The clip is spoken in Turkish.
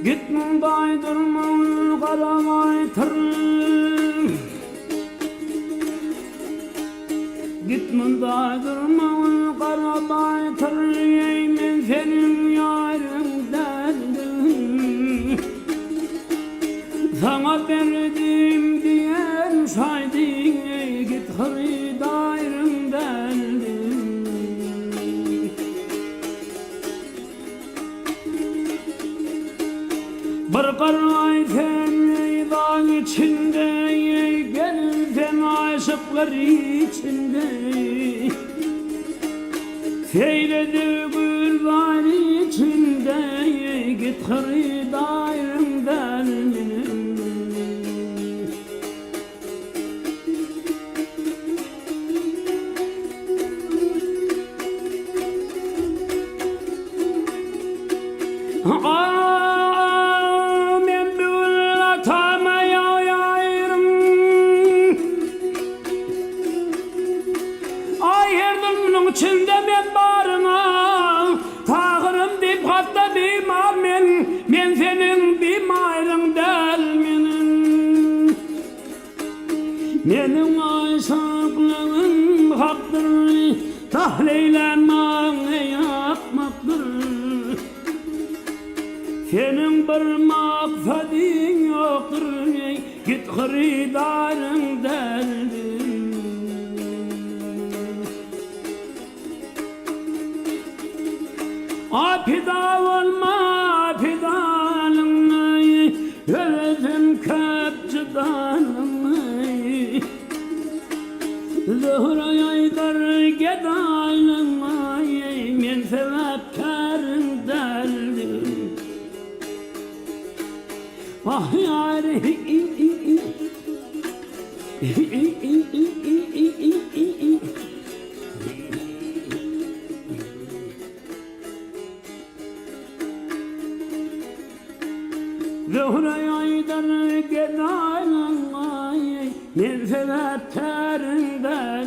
Gitmin daydırman karamay Gitmin daydırman karamay ey men senin yarındandım. Sana verdim diyen şaydin ey git hırdayrımdandım. Bir karay sen ey dağ içinde ey gelsen aşıklar içinde. Seyredi gülban içinde git hırdayrımdan benim. Men bülatama yayırım ayırdım içinde men barına tağırım deyip hatta bimar men senin bimarın del menin aşıklığın haktır tahleylenmağın yapmaktır. Senin bir maksadın yoktur git hırdarın derdim. Apida olma apidalım özüm köpçüdanım. Zuhra yaydar gedaylım men sebepkarın derdim. Ah yâri Zuhra yaydar gedaylım men sebepkarın derdim.